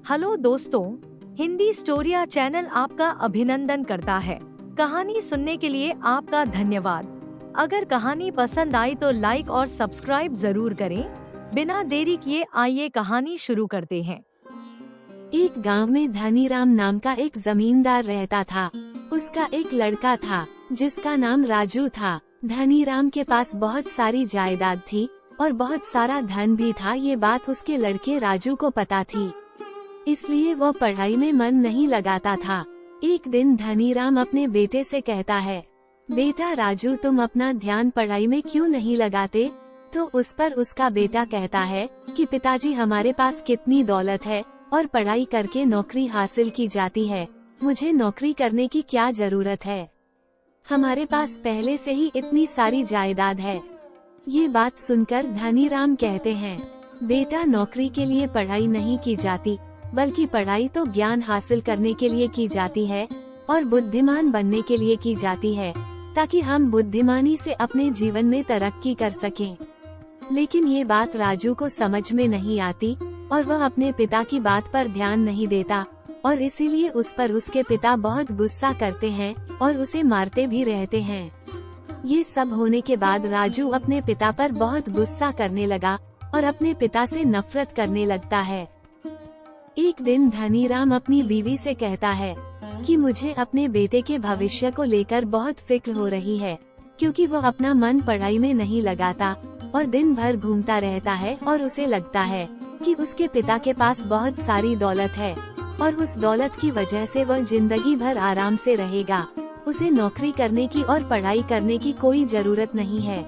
Hello दोस्तों, Hindi स्टोरिया channel आपका अभिनंदन करता है। कहानी सुनने के लिए आपका धन्यवाद। अगर कहानी पसंद आई तो लाइक और सब्सक्राइब जरूर करें। बिना देरी किए आइए कहानी शुरू करते हैं। एक गांव में धनीराम नाम का एक जमींदार रहता था। उसका एक लड़का था जिसका नाम राजू था। धनीराम के पास बहुत सारी जायदाद थी और बहुत सारा धन भी था। ये बात उसके लड़के राजू को पता थी, इसलिए वह पढ़ाई में मन नहीं लगाता था। एक दिन धनीराम अपने बेटे से कहता है, बेटा राजू, तुम अपना ध्यान पढ़ाई में क्यों नहीं लगाते? तो उस पर उसका बेटा कहता है कि पिताजी, हमारे पास कितनी दौलत है और पढ़ाई करके नौकरी हासिल की जाती है। मुझे नौकरी करने की क्या जरूरत है? हमारे पास पहले से ही इतनी सारी जायदाद है। ये बात सुनकर धनीराम कहते हैं, बेटा, नौकरी के लिए पढ़ाई नहीं की जाती, बल्कि पढ़ाई तो ज्ञान हासिल करने के लिए की जाती है और बुद्धिमान बनने के लिए की जाती है, ताकि हम बुद्धिमानी से अपने जीवन में तरक्की कर सकें। लेकिन ये बात राजू को समझ में नहीं आती और वह अपने पिता की बात पर ध्यान नहीं देता और इसीलिए उस पर उसके पिता बहुत गुस्सा करते हैं और उसे मारते भी रहते हैं। ये सब होने के बाद राजू अपने पिता पर बहुत गुस्सा करने लगा और अपने पिता से नफरत करने लगता है। एक दिन धनीराम अपनी बीवी से कहता है कि मुझे अपने बेटे के भविष्य को लेकर बहुत फिक्र हो रही है, क्योंकि वो अपना मन पढ़ाई में नहीं लगाता और दिन भर घूमता रहता है और उसे लगता है कि उसके पिता के पास बहुत सारी दौलत है और उस दौलत की वजह से वह जिंदगी भर आराम से रहेगा। उसे नौकरी करने की और पढ़ाई करने की कोई जरूरत नहीं है।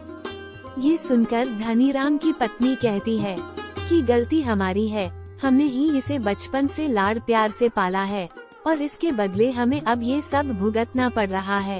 ये सुनकर धनीराम की पत्नी कहती है कि गलती हमारी है, हमने ही इसे बचपन से लाड़ प्यार से पाला है और इसके बदले हमें अब ये सब भुगतना पड़ रहा है।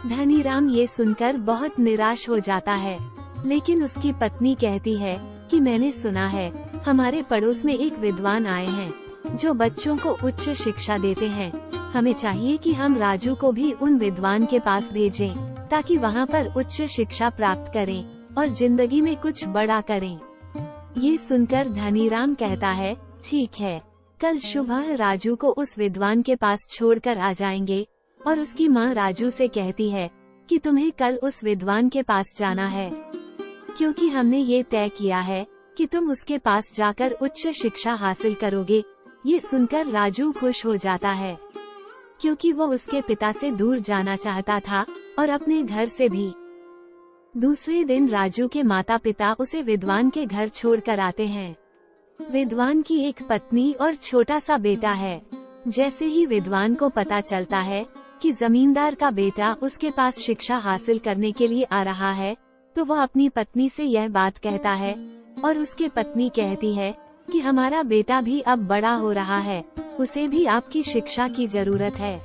धनीराम ये सुनकर बहुत निराश हो जाता है, लेकिन उसकी पत्नी कहती है कि मैंने सुना है हमारे पड़ोस में एक विद्वान आए हैं जो बच्चों को उच्च शिक्षा देते हैं। हमें चाहिए कि हम राजू को भी उन विद्वान के पास भेजें, ताकि वहाँ पर उच्च शिक्षा प्राप्त करें और जिंदगी में कुछ बड़ा करें। ये सुनकर धनीराम कहता है, ठीक है, कल सुबह राजू को उस विद्वान के पास छोड़कर आ जाएंगे। और उसकी माँ राजू से कहती है कि तुम्हें कल उस विद्वान के पास जाना है, क्योंकि हमने ये तय किया है कि तुम उसके पास जाकर उच्च शिक्षा हासिल करोगे। ये सुनकर राजू खुश हो जाता है, क्योंकि वो उसके पिता से दूर जाना चाहता था और अपने घर से भी। दूसरे दिन राजू के माता पिता उसे विद्वान के घर छोड़कर आते हैं। विद्वान की एक पत्नी और छोटा सा बेटा है। जैसे ही विद्वान को पता चलता है कि जमींदार का बेटा उसके पास शिक्षा हासिल करने के लिए आ रहा है, तो वह अपनी पत्नी से यह बात कहता है और उसके पत्नी कहती है कि हमारा बेटा भी अब बड़ा हो रहा है, उसे भी आपकी शिक्षा की जरूरत है।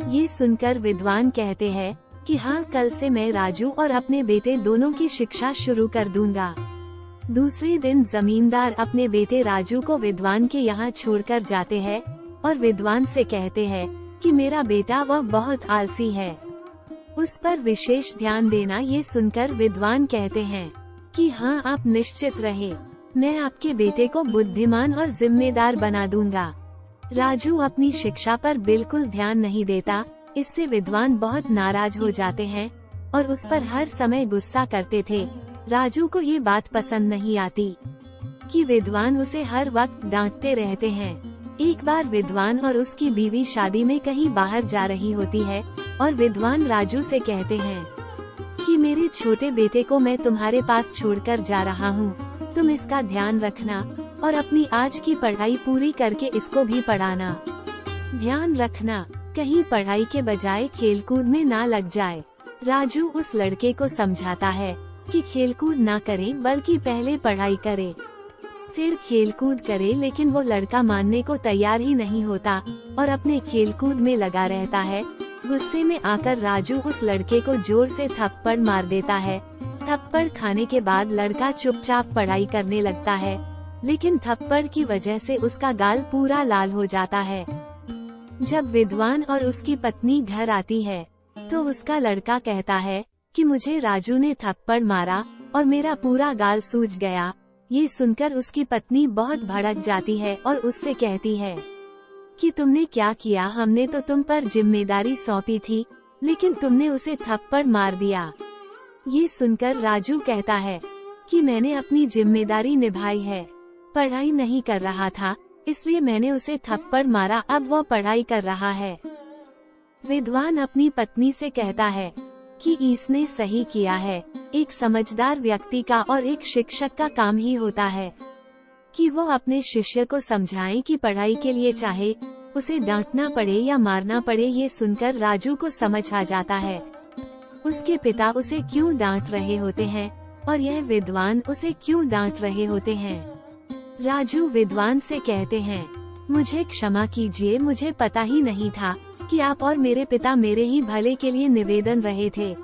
ये सुनकर विद्वान कहते हैं कि हाँ, कल से मैं राजू और अपने बेटे दोनों की शिक्षा शुरू कर दूंगा। दूसरे दिन जमींदार अपने बेटे राजू को विद्वान के यहाँ छोड़कर जाते हैं और विद्वान से कहते हैं कि मेरा बेटा वह बहुत आलसी है, उस पर विशेष ध्यान देना। ये सुनकर विद्वान कहते हैं कि हाँ, आप निश्चित रहे, मैं आपके बेटे को बुद्धिमान और जिम्मेदार बना दूंगा। राजू अपनी शिक्षा पर बिल्कुल ध्यान नहीं देता। इससे विद्वान बहुत नाराज हो जाते हैं और उस पर हर समय गुस्सा करते थे। राजू को ये बात पसंद नहीं आती कि विद्वान उसे हर वक्त डांटते रहते हैं। एक बार विद्वान और उसकी बीवी शादी में कहीं बाहर जा रही होती है और विद्वान राजू से कहते हैं कि मेरे छोटे बेटे को मैं तुम्हारे पास छोड़कर जा रहा हूँ, तुम इसका ध्यान रखना और अपनी आज की पढ़ाई पूरी करके इसको भी पढ़ाना। ध्यान रखना, कहीं पढ़ाई के बजाय खेलकूद में ना लग जाए। राजू उस लड़के को समझाता है कि खेलकूद ना करे, बल्कि पहले पढ़ाई करे फिर खेलकूद करे, लेकिन वो लड़का मानने को तैयार ही नहीं होता और अपने खेलकूद में लगा रहता है। गुस्से में आकर राजू उस लड़के को जोर से थप्पड़ मार देता है। थप्पड़ खाने के बाद लड़का चुपचाप पढ़ाई करने लगता है, लेकिन थप्पड़ की वजह से उसका गाल पूरा लाल हो जाता है। जब विद्वान और उसकी पत्नी घर आती है तो उसका लड़का कहता है कि मुझे राजू ने थप्पड़ मारा और मेरा पूरा गाल सूज गया। ये सुनकर उसकी पत्नी बहुत भड़क जाती है और उससे कहती है कि तुमने क्या किया, हमने तो तुम पर जिम्मेदारी सौंपी थी, लेकिन तुमने उसे थप्पड़ मार दिया। ये सुनकर राजू कहता है कि मैंने अपनी जिम्मेदारी निभाई है, पढ़ाई नहीं कर रहा था इसलिए मैंने उसे थप्पड़ मारा, अब वो पढ़ाई कर रहा है। विद्वान अपनी पत्नी से कहता है कि इसने सही किया है, एक समझदार व्यक्ति का और एक शिक्षक का काम ही होता है कि वो अपने शिष्य को समझाएं कि पढ़ाई के लिए चाहे उसे डांटना पड़े या मारना पड़े। ये सुनकर राजू को समझ आ जाता है उसके पिता उसे क्यों डांट रहे होते हैं और यह विद्वान उसे क्यों डांट रहे होते हैं। राजू विद्वान से कहते हैं, मुझे क्षमा कीजिए, मुझे पता ही नहीं था कि आप और मेरे पिता मेरे ही भले के लिए निवेदन रहे थे।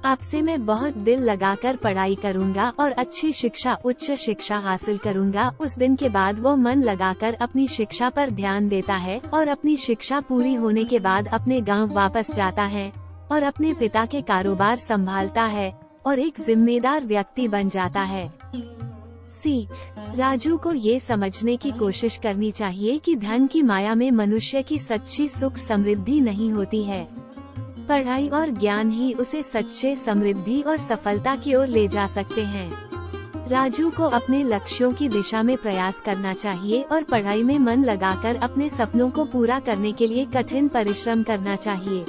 आपसे मैं बहुत दिल लगाकर पढ़ाई करूंगा और अच्छी शिक्षा, उच्च शिक्षा हासिल करूंगा। उस दिन के बाद वो मन लगाकर अपनी शिक्षा पर ध्यान देता है और अपनी शिक्षा पूरी होने के बाद अपने गांव वापस जाता है और अपने पिता के कारोबार संभालता है और एक जिम्मेदार व्यक्ति बन जाता है। सीख, राजू को ये समझने की कोशिश करनी चाहिए कि धन की माया में मनुष्य की सच्ची सुख समृद्धि नहीं होती है। पढ़ाई और ज्ञान ही उसे सच्चे समृद्धि और सफलता की ओर ले जा सकते हैं। राजू को अपने लक्ष्यों की दिशा में प्रयास करना चाहिए और पढ़ाई में मन लगाकर अपने सपनों को पूरा करने के लिए कठिन परिश्रम करना चाहिए।